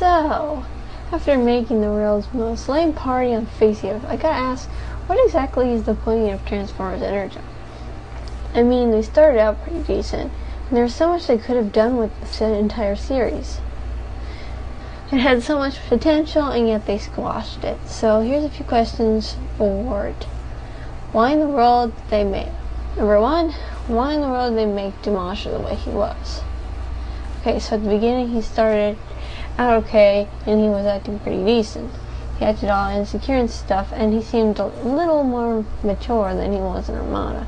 So, after making the world's most lame party on the face of the earth, I gotta ask, what exactly is the point of Transformers Energon? I mean, they started out pretty decent, and there's so much they could have done with the entire series. It had so much potential, and yet they squashed it. So here's a few questions for it. Why in the world did they make... Number one, why in the world did they make Demolisher the way he was? Okay, so at the beginning he started out okay, and he was acting pretty decent. He acted all insecure and stuff, and he seemed a little more mature than he was in Armada.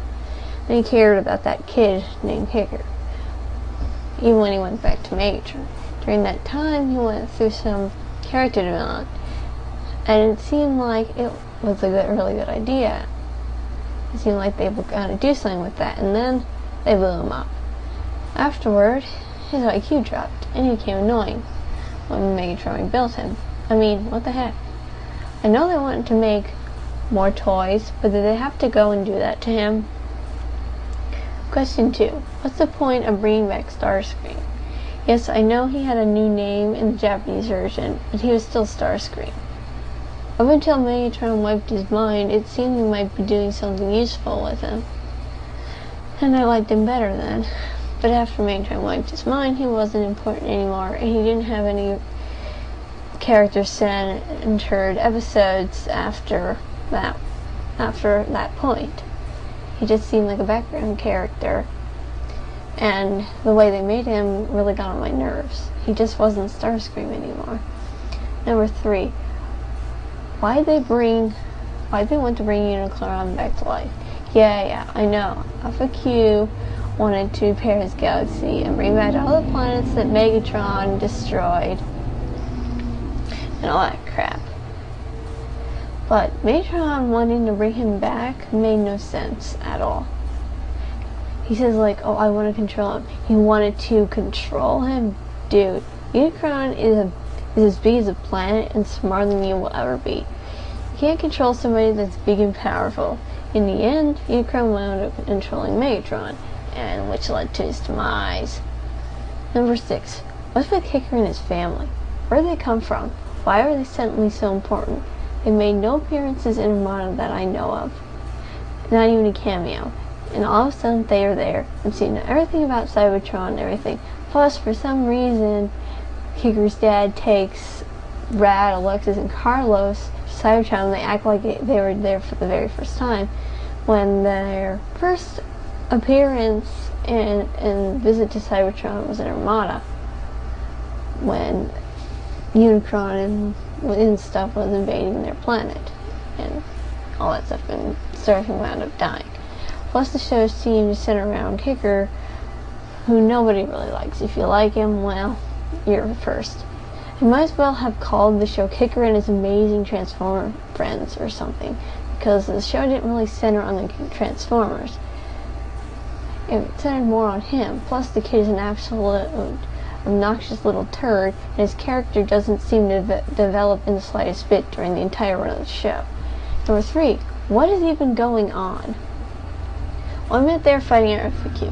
And he cared about that kid named Kicker, even when he went back to Megatron. During that time, he went through some character development, and it seemed like it was a really good idea. It seemed like they were going to do something with that, and then they blew him up. Afterward, his IQ dropped, and he became annoying when Megatron rebuilt him. I mean, what the heck? I know they wanted to make more toys, but did they have to go and do that to him? Question 2. What's the point of bringing back Starscream? Yes, I know he had a new name in the Japanese version, but he was still Starscream. Up until Megatron wiped his mind, it seemed he might be doing something useful with him. And I liked him better then. But after Megatron wiped his mind, he wasn't important anymore, and he didn't have any character-centered episodes after that point. He just seemed like a background character, and the way they made him really got on my nerves. He just wasn't Starscream anymore. Number 3. Why'd they want to bring Unicron back to life? Yeah, I know. Alpha Q wanted to repair his galaxy and bring back all the planets that Megatron destroyed and all that crap. But Megatron wanting to bring him back made no sense at all. He says like, oh, I want to control him. He wanted to control him? Dude, Unicron is as big as a planet and smarter than you will ever be. You can't control somebody that's big and powerful. In the end, Unicron wound up controlling Megatron, and which led to his demise. Number 6. What's with Kicker and his family? Where did they come from? Why are they suddenly so important? They made no appearances in Armada that I know of. Not even a cameo. And all of a sudden they are there, and see everything about Cybertron and everything. Plus, for some reason, Kicker's dad takes Rad, Alexis, and Carlos to Cybertron, and they act like they were there for the very first time, when their first appearance and visit to Cybertron was in Armada, when Unicron and stuff was invading their planet, and all that stuff, and Starscream wound up dying. Plus, the show seemed to center around Kicker, who nobody really likes. If you like him, well, you're the first. You might as well have called the show Kicker and His Amazing Transformer Friends or something, because the show didn't really center on the Transformers. It centered more on him. Plus, the kid is an absolute obnoxious little turd, and his character doesn't seem to develop in the slightest bit during the entire run of the show. Number 3. What is even going on? 1 minute they're fighting Alpha Q,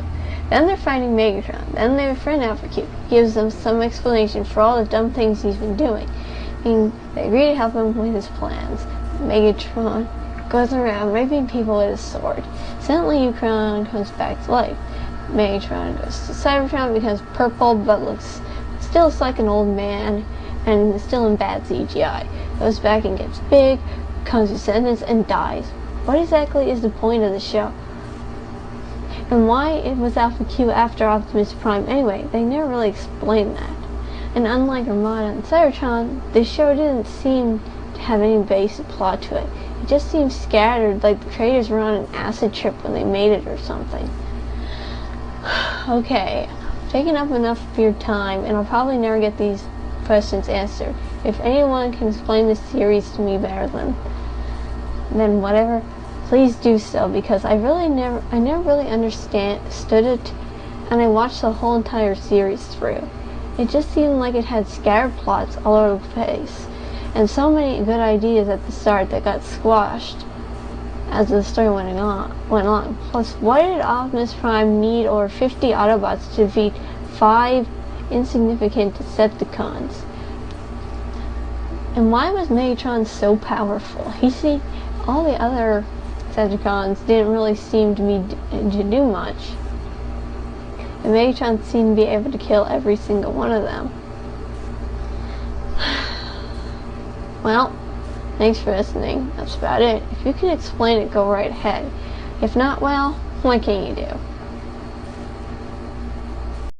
then they're fighting Megatron, then they befriend Alpha Q. He gives them some explanation for all the dumb things he's been doing, and they agree to help him with his plans. Megatron goes around raping people with his sword. Suddenly Unicron comes back to life. Megatron goes to Cybertron, becomes purple, but still looks like an old man, and is still in bad CGI. Goes back and gets big, becomes Descendants, and dies. What exactly is the point of the show? And why it was Alpha Q after Optimus Prime anyway? They never really explained that. And unlike Armada and Cybertron, the show didn't seem to have any basic plot to it. It just seemed scattered, like the creators were on an acid trip when they made it or something. Okay, I've taken up enough of your time, and I'll probably never get these questions answered. If anyone can explain this series to me better than whatever, please do so, because I never really understood it, and I watched the whole entire series through. It just seemed like it had scattered plots all over the place, and so many good ideas at the start that got squashed as the story went on. Plus, why did Optimus Prime need over 50 Autobots to defeat 5 insignificant Decepticons? And why was Megatron so powerful? All the other Decepticons didn't really seem to do much. And Megatron seemed to be able to kill every single one of them. Well, thanks for listening. That's about it. If you can explain it, go right ahead. If not, well, what can you do?